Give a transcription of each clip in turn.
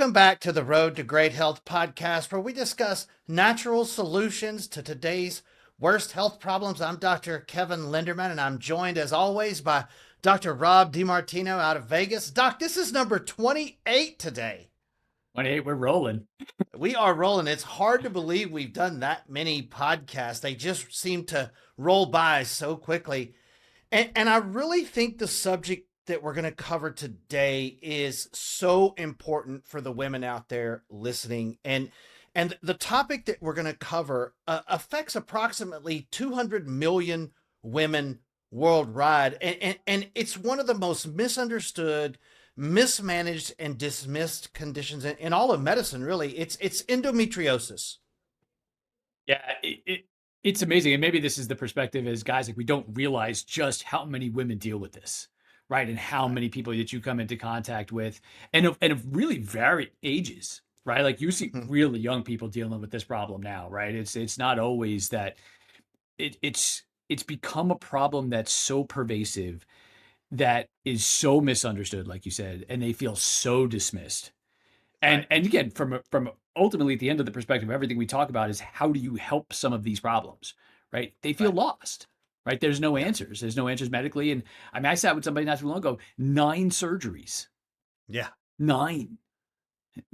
Welcome back to the Road to Great Health podcast, where we discuss natural solutions to today's worst health problems. I'm Dr. Kevin Lenderman, and I'm joined, as always, by Dr. Rob DeMartino out of Vegas. Doc, this is number 28 today. 28, we're rolling. We are rolling. It's hard to believe we've done that many podcasts. They just seem to roll by so quickly. And I really think the subject that we're going to cover today is so important for the women out there listening. And the topic that we're going to cover affects approximately 200 million women worldwide. And it's one of the most misunderstood, mismanaged, and dismissed conditions in all of medicine, really. It's endometriosis. Yeah, it's amazing. And maybe this is the perspective as guys, like we don't realize just how many women deal with this, right? And how many people that you come into contact with and of really varied ages, right? Like you see really young people dealing with this problem now, right? It's not always that it's become a problem that's so pervasive that is so misunderstood, like you said, and they feel so dismissed. And again, from ultimately at the end of the perspective of everything we talk about is how do you help some of these problems, right? They feel lost, right? There's no answers. There's no answers medically. And I mean, I sat with somebody not too long ago, 9 surgeries. Yeah. 9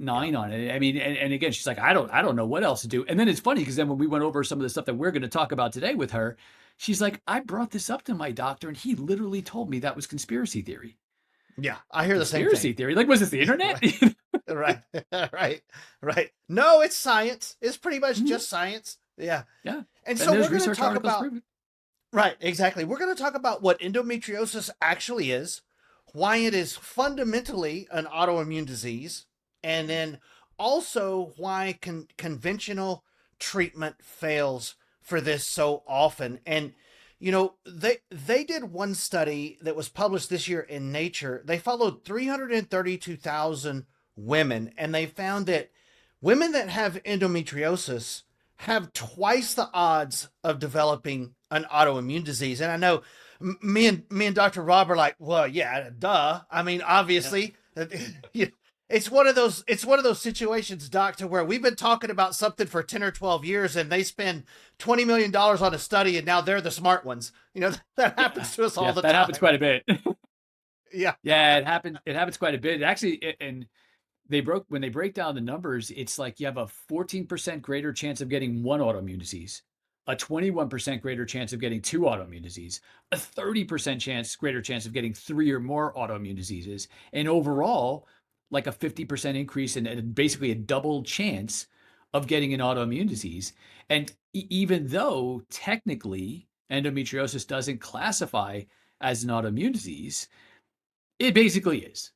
on it. I mean, and again, she's like, I don't know what else to do. And then it's funny because then when we went over some of the stuff that we're going to talk about today with her, she's like, I brought this up to my doctor and he literally told me that was conspiracy theory. Yeah, I hear the same thing. Conspiracy theory. Like, was this the internet? Right. No, it's science. It's pretty much just science. Yeah. Yeah. And so we're going to talk about, right, exactly. We're going to talk about what endometriosis actually is, why it is fundamentally an autoimmune disease, and then also why conventional treatment fails for this so often. And you know, they did one study that was published this year in Nature. They followed 332,000 women, and they found that women that have endometriosis have twice the odds of developing an autoimmune disease. And I know me and Dr. Rob are like, well, yeah, duh. I mean, obviously, it's one of those situations, Doc, to where we've been talking about something for 10 or 12 years and they spend $20 million on a study and now they're the smart ones. You know, that happens to us all the time. That happens quite a bit. Yeah. Yeah, it happens quite a bit. Actually, and when they break down the numbers, it's like you have a 14% greater chance of getting one autoimmune disease, a 21% greater chance of getting 2 autoimmune disease, a 30% greater chance of getting 3 or more autoimmune diseases, and overall, like a 50% increase and basically a double chance of getting an autoimmune disease. And even though technically endometriosis doesn't classify as an autoimmune disease, it basically is,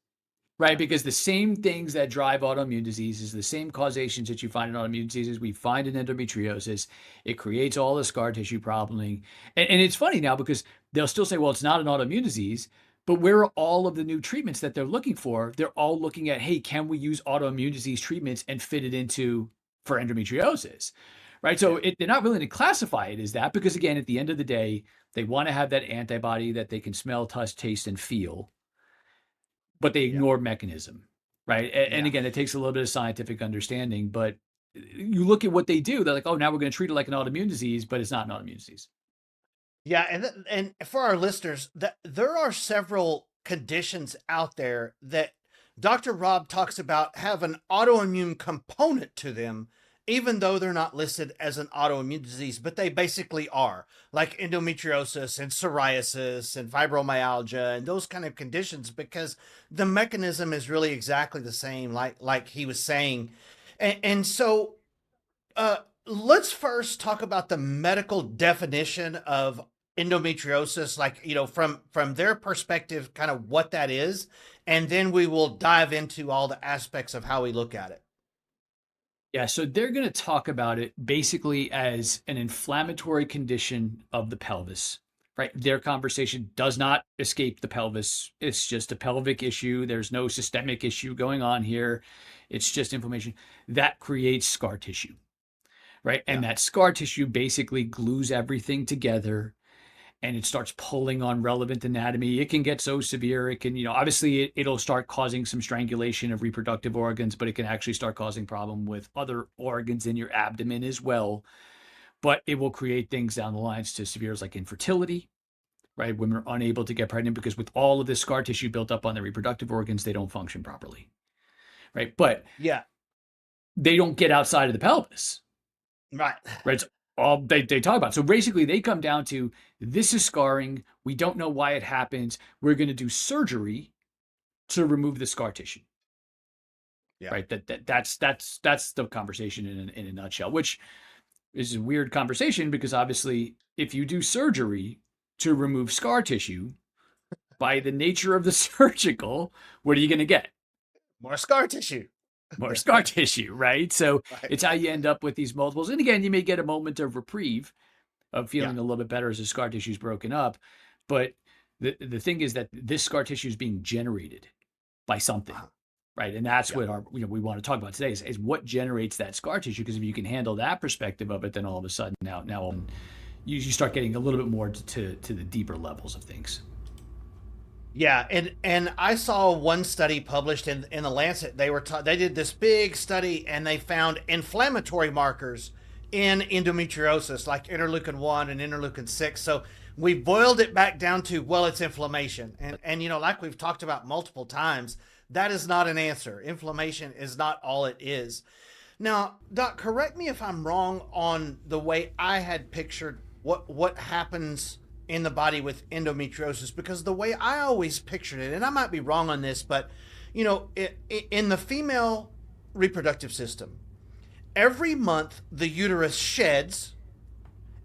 right? Because the same things that drive autoimmune diseases, the same causations that you find in autoimmune diseases, we find in endometriosis. It creates all the scar tissue probleming. And it's funny now because they'll still say, well, it's not an autoimmune disease. But where are all of the new treatments that they're looking for? They're all looking at, hey, can we use autoimmune disease treatments and fit it into for endometriosis, right? So they're not willing to classify it as that because, again, at the end of the day, they want to have that antibody that they can smell, touch, taste, and feel, but they ignore mechanism, right? And again, it takes a little bit of scientific understanding, but you look at what they do, they're like, oh, now we're going to treat it like an autoimmune disease, but it's not an autoimmune disease. Yeah, and for our listeners, there are several conditions out there that Dr. Rob talks about have an autoimmune component to them, even though they're not listed as an autoimmune disease, but they basically are, like endometriosis and psoriasis and fibromyalgia and those kind of conditions, because the mechanism is really exactly the same, like he was saying. And so let's first talk about the medical definition of endometriosis, like, you know, from their perspective, kind of what that is, and then we will dive into all the aspects of how we look at it. Yeah, so they're going to talk about it basically as an inflammatory condition of the pelvis, right? Their conversation does not escape the pelvis. It's just a pelvic issue. There's no systemic issue going on here. It's just inflammation that creates scar tissue, right? And that scar tissue basically glues everything together. and it starts pulling on relevant anatomy. It can get so severe. It can, obviously it'll start causing some strangulation of reproductive organs, but it can actually start causing problem with other organs in your abdomen as well. But it will create things down the lines to severe like infertility, right? Women are unable to get pregnant because with all of this scar tissue built up on their reproductive organs, they don't function properly, right? But Yeah. they don't get outside of the pelvis, Right. right? It's all they talk about. So basically, they come down to this is scarring. We don't know why it happens. We're going to do surgery to remove the scar tissue. Yeah. Right. That's the conversation in a nutshell, which is a weird conversation because obviously, if you do surgery to remove scar tissue, by the nature of the surgical, what are you going to get? More scar tissue. More scar tissue, right? So Right. it's how you end up with these multiples. And again, you may get a moment of reprieve of feeling a little bit better as the scar tissue is broken up. But the thing is that this scar tissue is being generated by something, right? And that's what we want to talk about today is what generates that scar tissue. Because if you can handle that perspective of it, then all of a sudden now you start getting a little bit more to the deeper levels of things. Yeah, and I saw one study published in the Lancet. They did this big study and they found inflammatory markers in endometriosis like interleukin 1 and interleukin 6. So we boiled it back down to, well, it's inflammation. And like we've talked about multiple times, that is not an answer. Inflammation is not all it is. Now, Doc, correct me if I'm wrong on the way I had pictured what happens in the body with endometriosis, because the way I always pictured it, and I might be wrong on this, but in the female reproductive system, every month the uterus sheds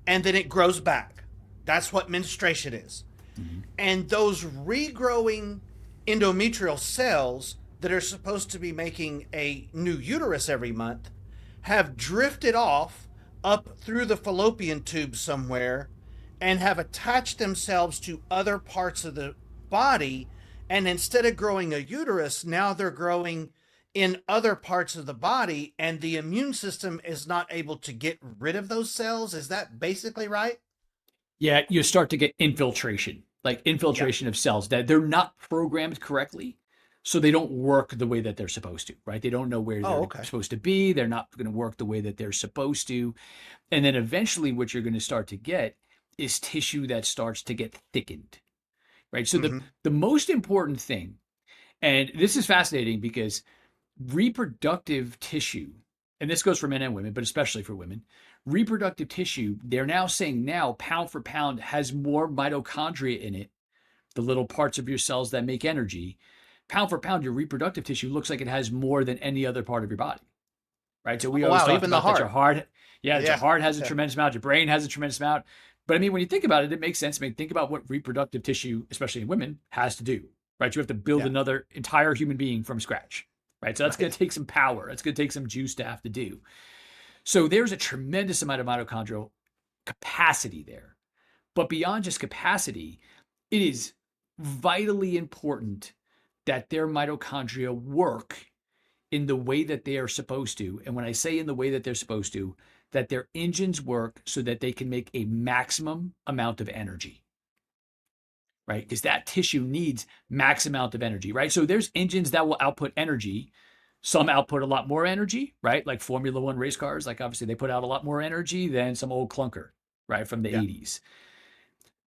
and then it grows back. That's what menstruation is. Mm-hmm. And those regrowing endometrial cells that are supposed to be making a new uterus every month have drifted off up through the fallopian tube somewhere and have attached themselves to other parts of the body. And instead of growing a uterus, now they're growing in other parts of the body, and the immune system is not able to get rid of those cells. Is that basically right? Yeah, you start to get infiltration of cells that they're not programmed correctly. So they don't work the way that they're supposed to, right? They don't know where they're supposed to be. They're not going to work the way that they're supposed to. And then eventually what you're going to start to get is tissue that starts to get thickened, right? So the most important thing, and this is fascinating because reproductive tissue, and this goes for men and women, but especially for women, reproductive tissue, they're now saying pound for pound has more mitochondria in it, the little parts of your cells that make energy. Pound for pound, your reproductive tissue looks like it has more than any other part of your body, right? So we always talk about that your heart, your heart has a tremendous amount, your brain has a tremendous amount. But I mean, when you think about it, it makes sense. I mean, think about what reproductive tissue, especially in women, has to do, right? You have to build another entire human being from scratch, right? So that's going to take some power. That's going to take some juice to have to do. So there's a tremendous amount of mitochondrial capacity there. But beyond just capacity, it is vitally important that their mitochondria work in the way that they are supposed to. And when I say in the way that they're supposed to, that their engines work so that they can make a maximum amount of energy, right? Because that tissue needs max amount of energy, right? So there's engines that will output energy. Some output a lot more energy, right? Like Formula One race cars, like obviously they put out a lot more energy than some old clunker, right? From the 80s.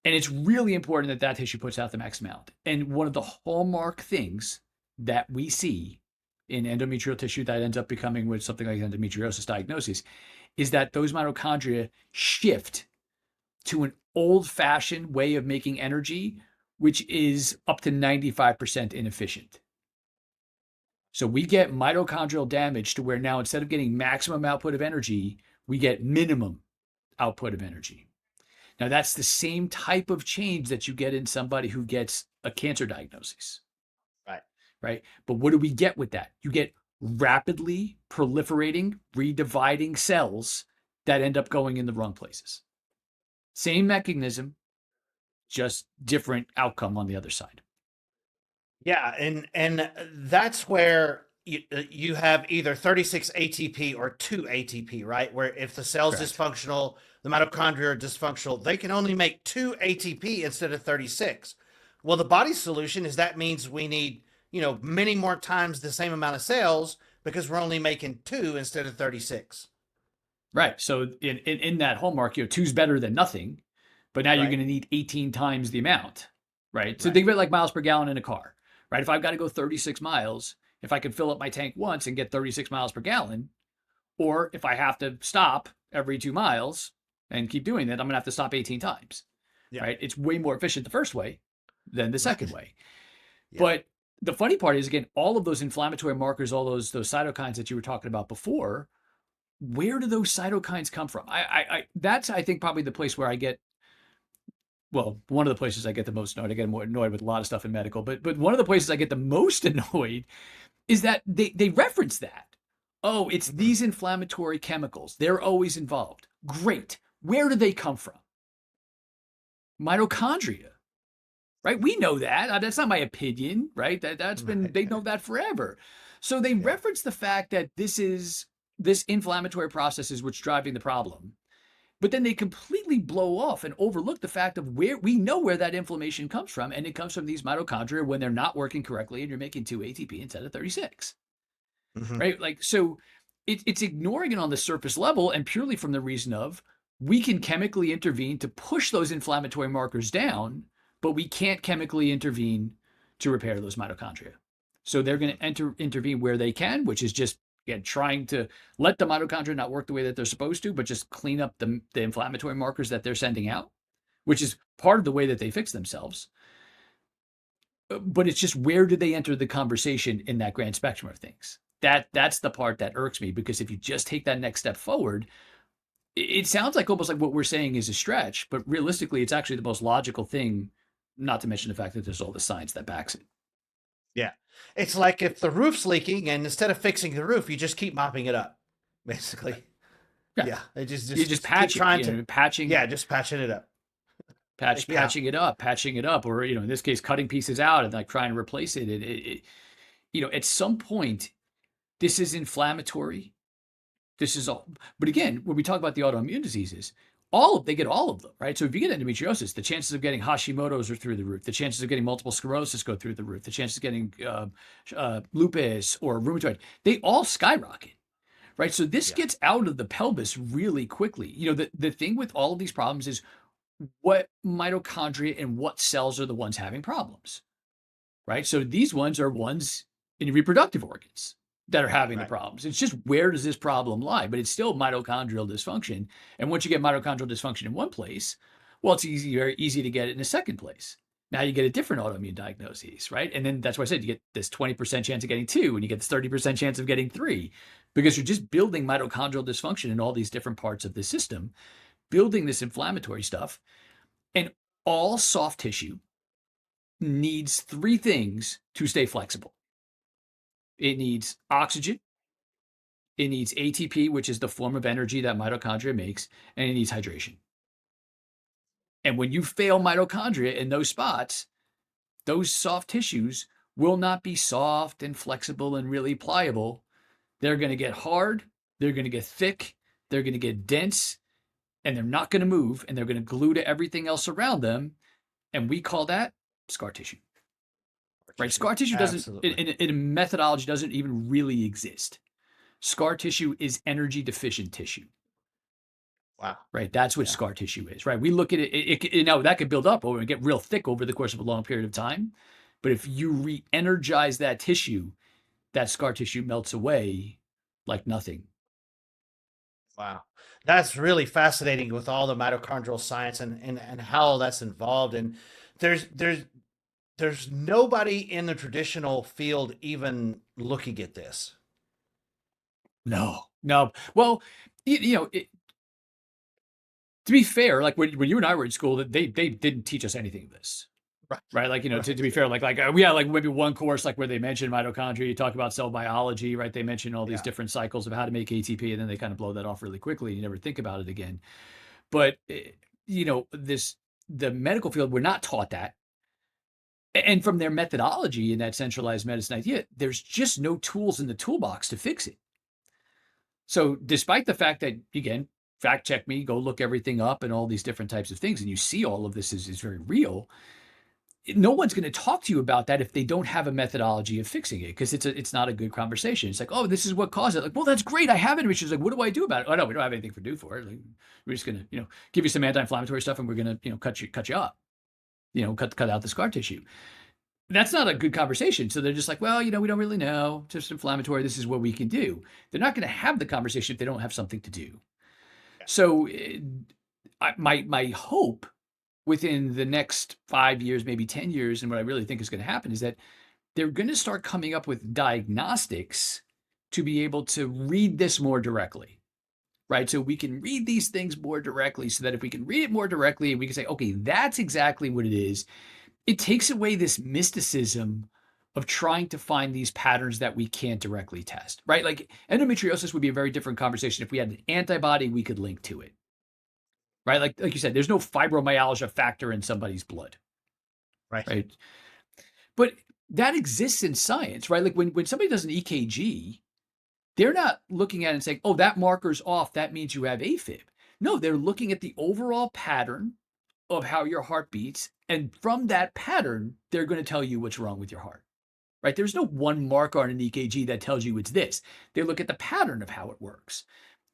And it's really important that that tissue puts out the max amount. And one of the hallmark things that we see in endometrial tissue that ends up becoming with something like endometriosis diagnosis is that those mitochondria shift to an old-fashioned way of making energy, which is up to 95% inefficient. So we get mitochondrial damage to where now instead of getting maximum output of energy, we get minimum output of energy. Now that's the same type of change that you get in somebody who gets a cancer diagnosis. Right. But what do we get with that? You get rapidly proliferating, redividing cells that end up going in the wrong places. Same mechanism, just different outcome on the other side. Yeah, and that's where you have either 36 ATP or 2 ATP, right? Where if the cell's dysfunctional, the mitochondria are dysfunctional, they can only make 2 ATP instead of 36. Well, the body's solution is that means we need, many more times the same amount of cells because we're only making 2 instead of 36. Right. So in that hallmark, two's better than nothing, but now you're Right. going to need 18 times the amount. Right. So Right. think of it like miles per gallon in a car. Right. If I've got to go 36 miles, if I can fill up my tank once and get 36 miles per gallon, or if I have to stop every 2 miles and keep doing that, I'm going to have to stop 18 times. Yeah. Right. It's way more efficient the first way than the second Right. way. Yeah. But the funny part is, again, all of those inflammatory markers, all those cytokines that you were talking about before, where do those cytokines come from? That's, I think, probably the place where I get, well, one of the places I get the most annoyed. I get more annoyed with a lot of stuff in medical, but one of the places I get the most annoyed is that they reference that. Oh, it's Mhm. these inflammatory chemicals. They're always involved. Great. Where do they come from? Mitochondria, right? We know that. That's not my opinion, right? That's been, Right. they know that forever. So they Yeah. reference the fact that this inflammatory process is what's driving the problem. But then they completely blow off and overlook the fact of where we know where that inflammation comes from. And it comes from these mitochondria when they're not working correctly and you're making 2 ATP instead of 36, Mhm. right? Like, so it's ignoring it on the surface level and purely from the reason of we can chemically intervene to push those inflammatory markers down, but we can't chemically intervene to repair those mitochondria. So they're going to intervene where they can, which is just, again, trying to let the mitochondria not work the way that they're supposed to, but just clean up the inflammatory markers that they're sending out, which is part of the way that they fix themselves. But it's just, where do they enter the conversation in that grand spectrum of things? That's the part that irks me, because if you just take that next step forward, it sounds like almost like what we're saying is a stretch, but realistically, it's actually the most logical thing, not to mention the fact that there's all the science that backs it. Yeah. It's like if the roof's leaking and instead of fixing the roof, you just keep mopping it up, basically. Yeah. Yeah. It You just keep patch it, trying to, patching, yeah, just patching it up. Yeah. patching it up, or, in this case, cutting pieces out and like trying to replace it. At some point, this is inflammatory. This is all. But again, when we talk about the autoimmune diseases, they get all of them, right? So if you get endometriosis, the chances of getting Hashimoto's are through the roof. The chances of getting multiple sclerosis go through the roof. The chances of getting lupus or rheumatoid, they all skyrocket, right? So this Yeah. gets out of the pelvis really quickly. The thing with all of these problems is what mitochondria and what cells are the ones having problems, right? So these ones are ones in your reproductive organs that are having the Right. problems. It's just, where does this problem lie? But it's still mitochondrial dysfunction. And once you get mitochondrial dysfunction in one place, well, it's very easy to get it in a second place. Now you get a different autoimmune diagnosis, right? And then that's why I said you get this 20% chance of getting 2, and you get this 30% chance of getting 3, because you're just building mitochondrial dysfunction in all these different parts of the system, building this inflammatory stuff. And all soft tissue needs 3 things to stay flexible. It needs oxygen, it needs ATP, which is the form of energy that mitochondria makes, and it needs hydration. And when you fail mitochondria in those spots, those soft tissues will not be soft and flexible and really pliable. They're going to get hard, they're going to get thick, they're going to get dense, and they're not going to move, and they're going to glue to everything else around them. And we call that scar tissue. Right? Scar tissue doesn't, Absolutely. in methodology, doesn't even really exist. Scar tissue is energy deficient tissue. Wow. Right? That's what Yeah. scar tissue is, right? We look at it now, that could build up and get real thick over the course of a long period of time. But if you re-energize that tissue, that scar tissue melts away like nothing. Wow. That's really fascinating with all the mitochondrial science and how that's involved. And there's there's there's nobody in the traditional field even looking at this. No, no. Well, to be fair, like when you and I were in school, that they didn't teach us anything of this. Right. Right. Like, to Right. be fair, we had like maybe one course, like where they mentioned mitochondria, you talk about cell biology, right? They mention all these Yeah. different cycles of how to make ATP, and then they kind of blow that off really quickly. And you never think about it again. But, the medical field, we're not taught that. And from their methodology in that centralized medicine idea, there's just no tools in the toolbox to fix it. So despite the fact that, again, fact check me, go look everything up and all these different types of things. And you see all of this is very real. No one's going to talk to you about that if they don't have a methodology of fixing it, because it's not a good conversation. It's like, oh, this is what caused it. Like, well, that's great. I have it. And she's like, what do I do about it? Oh no, we don't have anything to do for it. Like, we're just going to, give you some anti-inflammatory stuff, and we're going to, cut you up, cut out the scar tissue. That's not a good conversation. So they're just like, well, we don't really know. Just inflammatory. This is what we can do. They're not going to have the conversation if they don't have something to do. So my hope within the next 5 years, maybe 10 years, and what I really think is going to happen is that they're going to start coming up with diagnostics to be able to read this more directly, right? So we can read these things more directly, so that if we can read it more directly and we can say, okay, that's exactly what it is, it takes away this mysticism of trying to find these patterns that we can't directly test, right? Like endometriosis would be a very different conversation if we had an antibody we could link to it. Right, like you said, there's no fibromyalgia factor in somebody's blood, right? But that exists in science, right? Like when somebody does an EKG, they're not looking at it and saying, "Oh, that marker's off. That means you have AFib." No, they're looking at the overall pattern of how your heart beats, and from that pattern, they're going to tell you what's wrong with your heart, right? There's no one marker on an EKG that tells you it's this. They look at the pattern of how it works.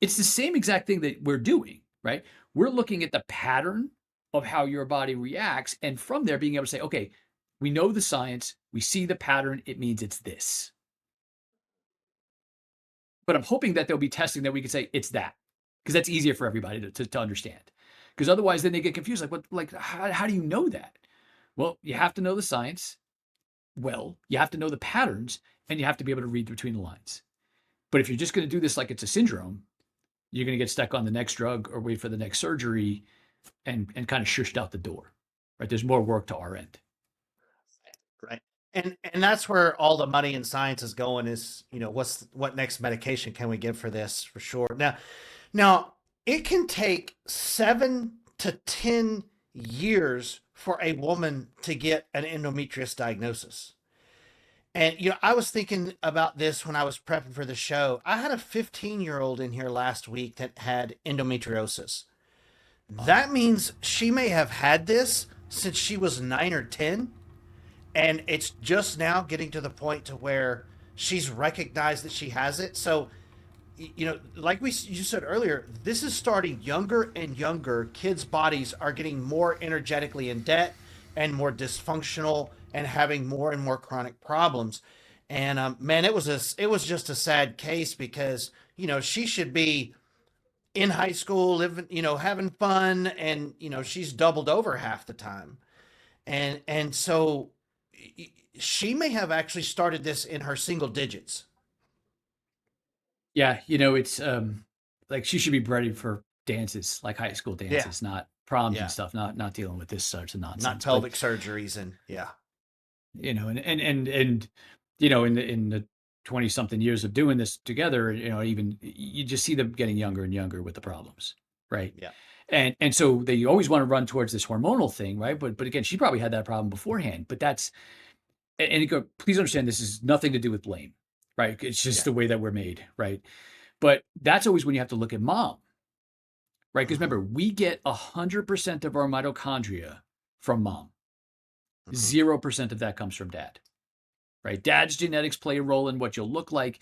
It's the same exact thing that we're doing, right? We're looking at the pattern of how your body reacts, and from there being able to say, okay, we know the science, we see the pattern, it means it's this. But I'm hoping that there'll be testing that we can say it's that, because that's easier for everybody to understand. Because otherwise then they get confused, how do you know that? Well, you have to know the science, well, you have to know the patterns, and you have to be able to read between the lines. But if you're just going to do this like it's a syndrome, you're going to get stuck on the next drug or wait for the next surgery and kind of shushed out the door, right? There's more work to our end. Right. And that's where all the money in science is going is, what next medication can we give for this for sure. Now it can take 7 to 10 years for a woman to get an endometriosis diagnosis. And, I was thinking about this when I was prepping for the show. I had a 15-year-old in here last week that had endometriosis. That means she may have had this since she was 9 or 10. And it's just now getting to the point to where she's recognized that she has it. So, like you said earlier, this is starting younger and younger. Kids' bodies are getting more energetically in debt and more dysfunctional and having more and more chronic problems. And man, it was just a sad case because she should be in high school, living, having fun, and she's doubled over half the time, and so she may have actually started this in her single digits. Yeah, it's like she should be ready for dances, like high school dances, not proms and stuff, not dealing with this sorts of nonsense. Not pelvic surgeries and and in the 20 something years of doing this together, even you just see them getting younger and younger with the problems, right? Yeah. And so they always want to run towards this hormonal thing, right? But again, she probably had that problem beforehand. But please understand, this is nothing to do with blame, right? It's just the way that we're made, right? But that's always when you have to look at mom, right? Because remember, we get 100% of our mitochondria from mom. 0% of that comes from dad, right? Dad's genetics play a role in what you'll look like.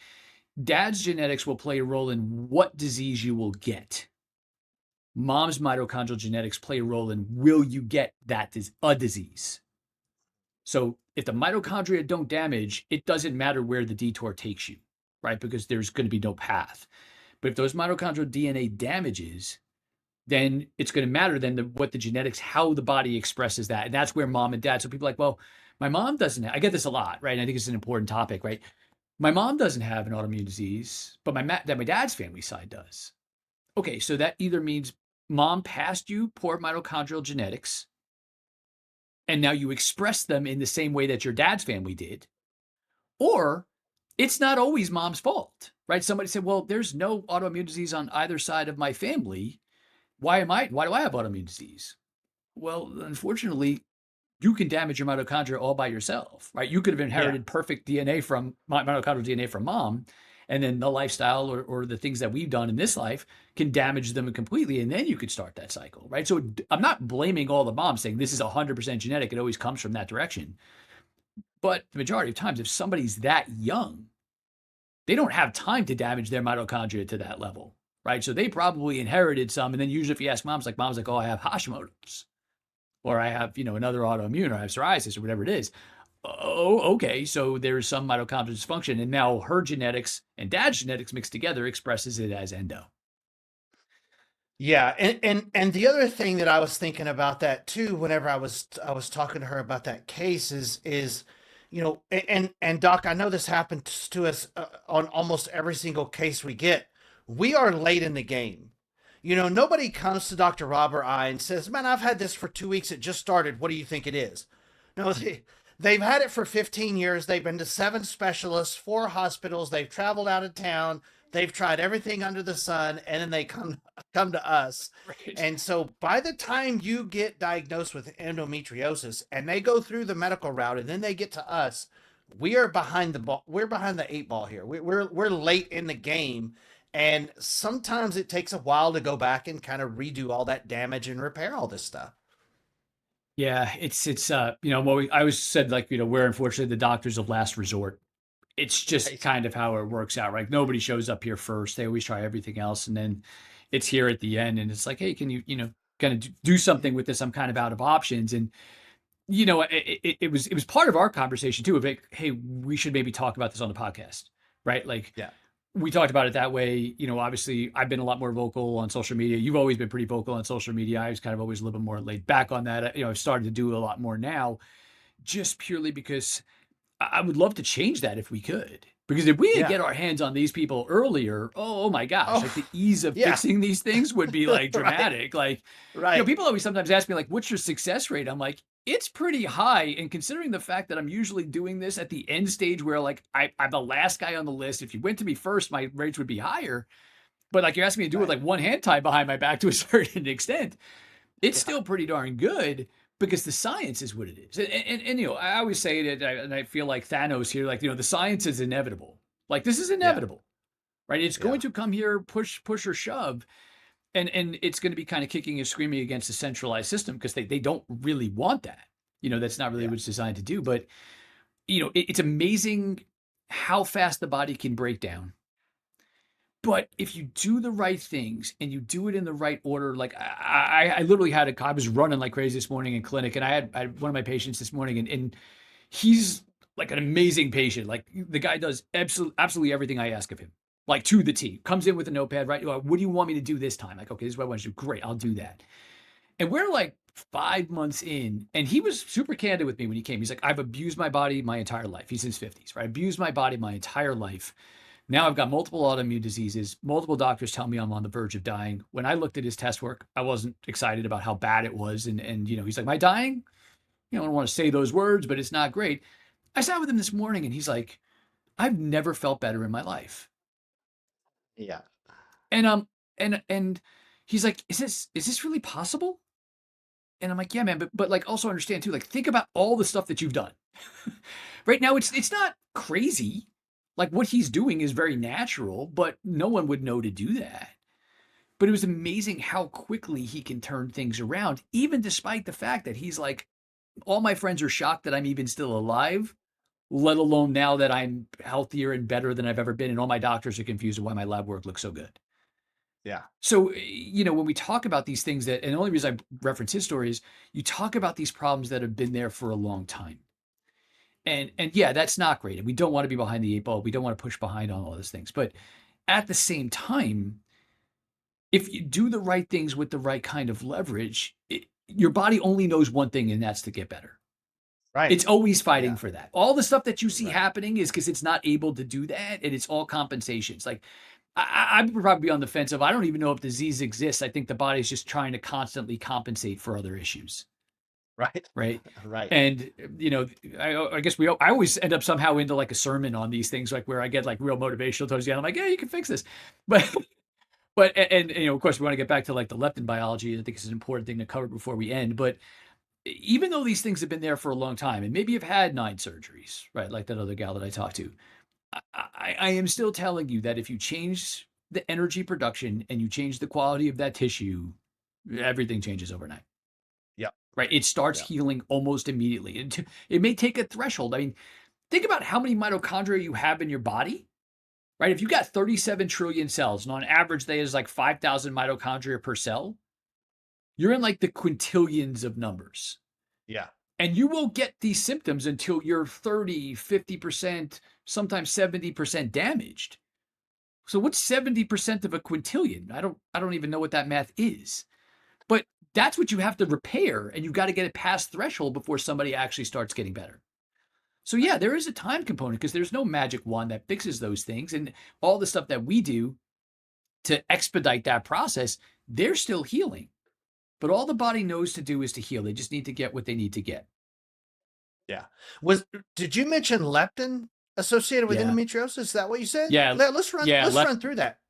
Dad's genetics will play a role in what disease you will get. Mom's mitochondrial genetics play a role in will you get a disease. So if the mitochondria don't damage, it doesn't matter where the detour takes you, right? Because there's going to be no path. But if those mitochondrial DNA damages, then it's going to matter what the genetics, how the body expresses that. And that's where mom and dad. So people are like, well, my mom doesn't I get this a lot, right? And I think it's an important topic, right? My mom doesn't have an autoimmune disease, but my dad's family side does. Okay, so that either means mom passed you poor mitochondrial genetics, and now you express them in the same way that your dad's family did, or it's not always mom's fault, right? Somebody said, well, there's no autoimmune disease on either side of my family. Why do I have autoimmune disease? Well, unfortunately, you can damage your mitochondria all by yourself, right? You could have inherited perfect DNA from mitochondrial DNA from mom, And then the lifestyle or the things that we've done in this life can damage them completely. And then you could start that cycle, right? So I'm not blaming all the moms saying this is 100% genetic. It always comes from that direction. But the majority of times, if somebody's that young, they don't have time to damage their mitochondria to that level, right? So they probably inherited some. And then usually if you ask mom's like, oh, I have Hashimoto's, or I have, another autoimmune, or I have psoriasis, or whatever it is. Oh, okay. So there's some mitochondrial dysfunction. And now her genetics and dad's genetics mixed together expresses it as endo. Yeah, and the other thing that I was thinking about that too, whenever I was talking to her about that case is, and Doc, I know this happens to us on almost every single case we get. We are late in the game. Nobody comes to Dr. Rob or I and says, "Man, I've had this for 2 weeks. It just started. What do you think it is?" No, they've had it for 15 years. They've been to 7 specialists, 4 hospitals. They've traveled out of town. They've tried everything under the sun, and then they come to us. Right. And so by the time you get diagnosed with endometriosis and they go through the medical route and then they get to us, we are behind the ball. We're behind the 8 ball here. We're late in the game. And sometimes it takes a while to go back and kind of redo all that damage and repair all this stuff. Yeah, what I always said, like, we're unfortunately the doctors of last resort. It's just Right. kind of how it works out, right? Nobody shows up here first. They always try everything else. And then it's here at the end. And it's like, hey, can you, kind of do something with this? I'm kind of out of options. And, it was part of our conversation too, of like, hey, we should maybe talk about this on the podcast, right? Like, Yeah. we talked about it that way. Obviously I've been a lot more vocal on social media. You've always been pretty vocal on social media. I was kind of always a little bit more laid back on that. I've started to do a lot more now, just purely because I would love to change that if we could. Because if we could Yeah. get our hands on these people earlier, oh my gosh, like the Oh, ease of yeah. fixing these things would be like Right. dramatic. Like, Right. people always sometimes ask me, like, what's your success rate? I'm like, it's pretty high. And considering the fact that I'm usually doing this at the end stage where, like, I'm the last guy on the list. If you went to me first, my rates would be higher. But like, you're asking me to do it with Right. like one hand tied behind my back to a certain extent, it's Yeah. still pretty darn good because the science is what it is. And I always say it, and I feel like Thanos here, like, the science is inevitable. Like, this is Yeah. inevitable, right? It's Yeah. going to come here, push or shove. And it's going to be kind of kicking and screaming against the centralized system because they don't really want that. That's not really Yeah. what it's designed to do. But, it's amazing how fast the body can break down. But if you do the right things and you do it in the right order, like I literally I was running like crazy this morning in clinic, and I had one of my patients this morning, and he's like an amazing patient. Like, the guy does absolutely everything I ask of him, like to the T. Comes in with a notepad, right? What do you want me to do this time? Like, okay, this is what I want you to do. Great, I'll do that. And we're like 5 months in, and he was super candid with me when he came. He's like, I've abused my body my entire life. He's in his 50s, right? Abused my body my entire life. Now I've got multiple autoimmune diseases. Multiple doctors tell me I'm on the verge of dying. When I looked at his test work, I wasn't excited about how bad it was. And he's like, am I dying? I don't want to say those words, but it's not great. I sat with him this morning and he's like, I've never felt better in my life. Yeah. And and he's like, is this really possible? And I'm like, yeah, man, but like, also understand too, like, think about all the stuff that you've done. Right now, it's not crazy. Like, what he's doing is very natural, but no one would know to do that. But it was amazing how quickly he can turn things around, even despite the fact that he's like, all my friends are shocked that I'm even still alive, let alone now that I'm healthier and better than I've ever been. And all my doctors are confused why my lab work looks so good. Yeah. So, when we talk about these things and the only reason I reference his story is you talk about these problems that have been there for a long time. And yeah, that's not great. And we don't want to be behind the 8 ball. We don't want to push behind on all those things. But at the same time, if you do the right things with the right kind of leverage, your body only knows one thing, and that's to get better. Right. It's always fighting Yeah. for that. All the stuff that you see Right. happening is because it's not able to do that, and it's all compensations. Like, I would probably be on the fence of, I don't even know if disease exists. I think the body's just trying to constantly compensate for other issues, Right. right? Right. And I guess I always end up somehow into like a sermon on these things, like where I get like real motivational towards the end. I'm like, yeah, you can fix this, but and of course we want to get back to like the leptin biology. I think it's an important thing to cover before we end. But even though these things have been there for a long time, and maybe you've had 9 surgeries, right, like that other gal that I talked to, I am still telling you that if you change the energy production and you change the quality of that tissue, everything changes overnight. Yep. Right? It starts Yep. healing almost immediately. It may take a threshold. I mean, think about how many mitochondria you have in your body, right? If you got 37 trillion cells, and on average, there's like 5,000 mitochondria per cell, you're in like the quintillions of numbers. Yeah. And you won't get these symptoms until you're 30, 50%, sometimes 70% damaged. So what's 70% of a quintillion? I don't even know what that math is. But that's what you have to repair, and you've got to get it past threshold before somebody actually starts getting better. So yeah, there is a time component because there's no magic wand that fixes those things. And all the stuff that we do to expedite that process, they're still healing. But all the body knows to do is to heal. They just need to get what they need to get. Yeah. Did you mention leptin associated with Yeah. endometriosis? Is that what you said? Yeah. Let's Yeah. run through that.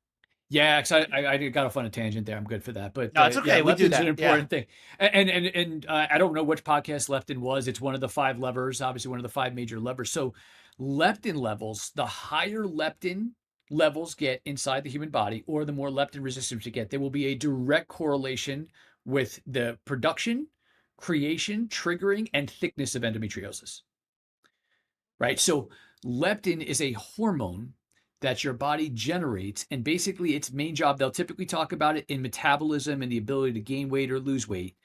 Yeah, because I got off on a tangent there. I'm good for that. But No, it's yeah, okay. We do leptin's an that. Yeah. important thing. And I don't know which podcast leptin was. It's one of the five levers, obviously one of the five major levers. So leptin levels, the higher leptin levels get inside the human body, or the more leptin resistance you get, there will be a direct correlation with the production, creation, triggering, and thickness of endometriosis. Right? So leptin is a hormone that your body generates. And basically, its main job, they'll typically talk about it in metabolism and the ability to gain weight or lose weight.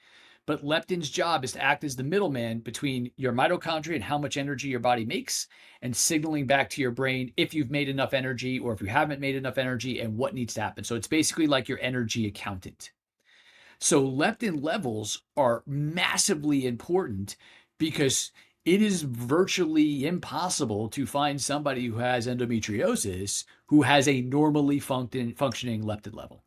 But leptin's job is to act as the middleman between your mitochondria and how much energy your body makes, and signaling back to your brain if you've made enough energy or if you haven't made enough energy and what needs to happen. So it's basically like your energy accountant. So leptin levels are massively important because it is virtually impossible to find somebody who has endometriosis who has a normally functioning leptin level.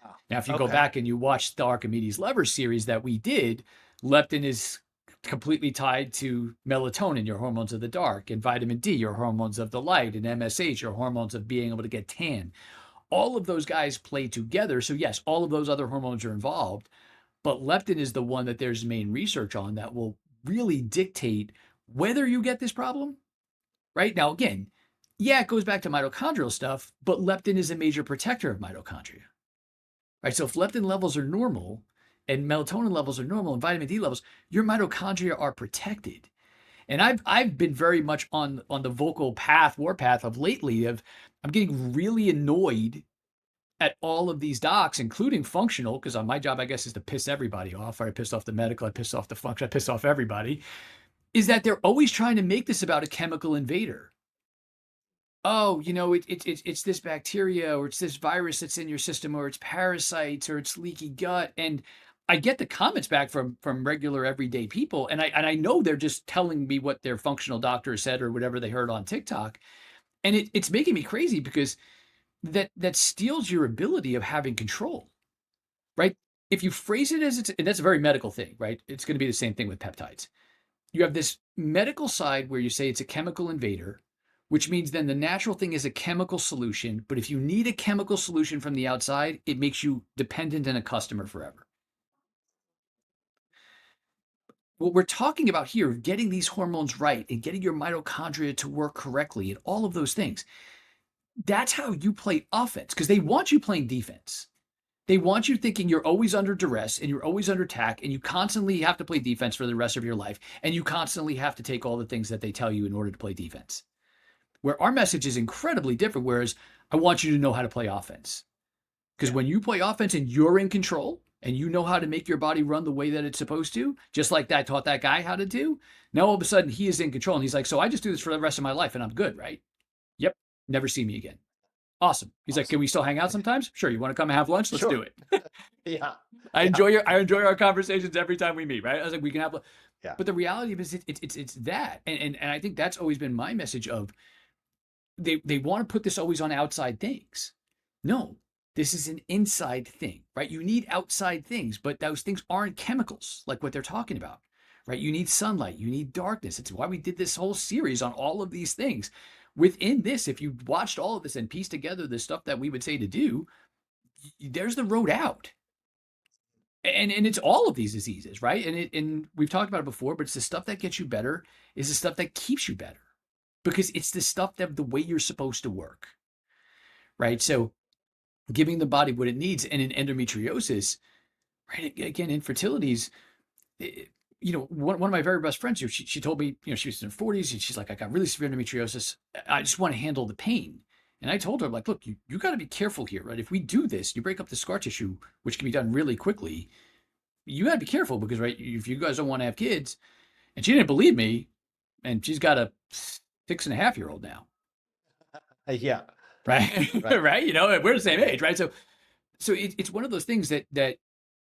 Wow. Now, if you go Okay. back and you watch the Archimedes lever series that we did, leptin is completely tied to melatonin, your hormones of the dark, and vitamin D, your hormones of the light, and MSH, your hormones of being able to get tan. All of those guys play together. So yes, all of those other hormones are involved, but leptin is the one that there's main research on that will really dictate whether you get this problem. Right now, again, yeah, it goes back to mitochondrial stuff, but leptin is a major protector of mitochondria. Right? So if leptin levels are normal and melatonin levels are normal and vitamin D levels, your mitochondria are protected. And I've been very much on the vocal warpath of lately. I'm getting really annoyed at all of these docs, including functional, because on my job, I guess, is to piss everybody off. I pissed off the medical, I pissed off the function, I pissed off everybody. Is that they're always trying to make this about a chemical invader. Oh, it's this bacteria or it's this virus that's in your system, or it's parasites, or it's leaky gut. And I get the comments back from regular everyday people, and I know they're just telling me what their functional doctor said or whatever they heard on TikTok, and it's making me crazy because that steals your ability of having control, right? If you phrase it as and that's a very medical thing, right? It's going to be the same thing with peptides. You have this medical side where you say it's a chemical invader, which means then the natural thing is a chemical solution. But if you need a chemical solution from the outside, it makes you dependent and a customer forever. What we're talking about here, getting these hormones right and getting your mitochondria to work correctly and all of those things, that's how you play offense, because they want you playing defense. They want you thinking you're always under duress and you're always under attack, and you constantly have to play defense for the rest of your life, and you constantly have to take all the things that they tell you in order to play defense. Where our message is incredibly different, whereas I want you to know how to play offense. Because when you play offense and you're in control and you know how to make your body run the way that it's supposed to, just like I taught that guy how to do, now all of a sudden he is in control and he's like, so I just do this for the rest of my life and I'm good, right? Yep. Never see me again. Awesome. He's like, can we still hang out sometimes? Sure. You want to come and have lunch? Let's do it. Yeah. I Yeah. enjoy our conversations every time we meet, right? I was like, we can have, Yeah. but the reality is it's that. And I think that's always been my message of they want to put this always on outside things. No, this is an inside thing, right? You need outside things, but those things aren't chemicals like what they're talking about, right? You need sunlight, you need darkness. It's why we did this whole series on all of these things. Within this, if you watched all of this and pieced together the stuff that we would say to do, there's the road out. And it's all of these diseases, right? And we've talked about it before, but it's the stuff that gets you better is the stuff that keeps you better. because it's the stuff that the way you're supposed to work, right? So giving the body what it needs. And in endometriosis, right, again, infertilities, one of my very best friends, she told me, she was in her 40s and she's like, I got really severe endometriosis. I just want to handle the pain. And I told her, like, look, you got to be careful here, right? If we do this, you break up the scar tissue, which can be done really quickly. You got to be careful because, right, if you guys don't want to have kids, and she didn't believe me, and she's got a 6.5-year-old now. Yeah. Right. Right. Right. We're the same age, right? So it's one of those things that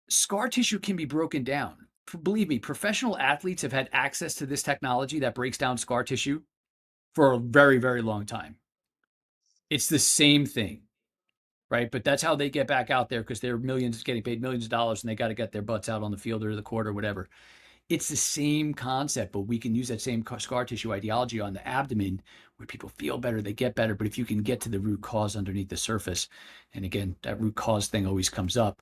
scar tissue can be broken down. Believe me, professional athletes have had access to this technology that breaks down scar tissue for a very, very long time. It's the same thing, right? But that's how they get back out there because they're getting paid millions of dollars and they got to get their butts out on the field or the court or whatever. It's the same concept, but we can use that same scar tissue ideology on the abdomen where people feel better, they get better. But if you can get to the root cause underneath the surface, and again, that root cause thing always comes up.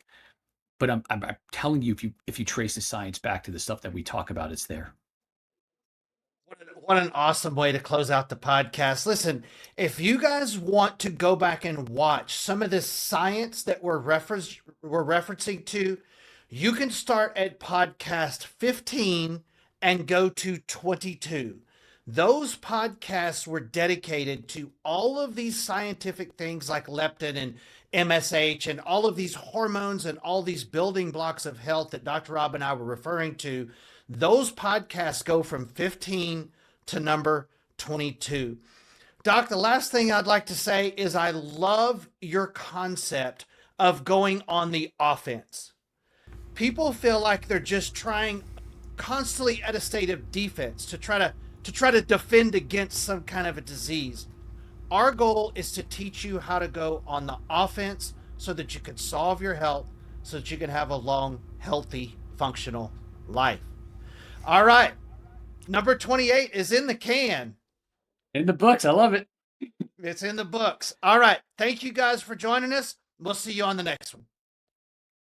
But I'm telling you, if you trace the science back to the stuff that we talk about, it's there. What an awesome way to close out the podcast. Listen, if you guys want to go back and watch some of this science that we're referencing to, you can start at podcast 15 and go to 22. Those podcasts were dedicated to all of these scientific things like leptin and MSH and all of these hormones and all these building blocks of health that Dr. Rob and I were referring to. Those podcasts go from 15 to number 22. Doc, the last thing I'd like to say is I love your concept of going on the offense. People feel like they're just trying constantly at a state of defense to try to defend against some kind of a disease. Our goal is to teach you how to go on the offense so that you can solve your health, so that you can have a long, healthy, functional life. All right. Number 28 is in the can. In the books. I love it. It's in the books. All right. Thank you guys for joining us. We'll see you on the next one.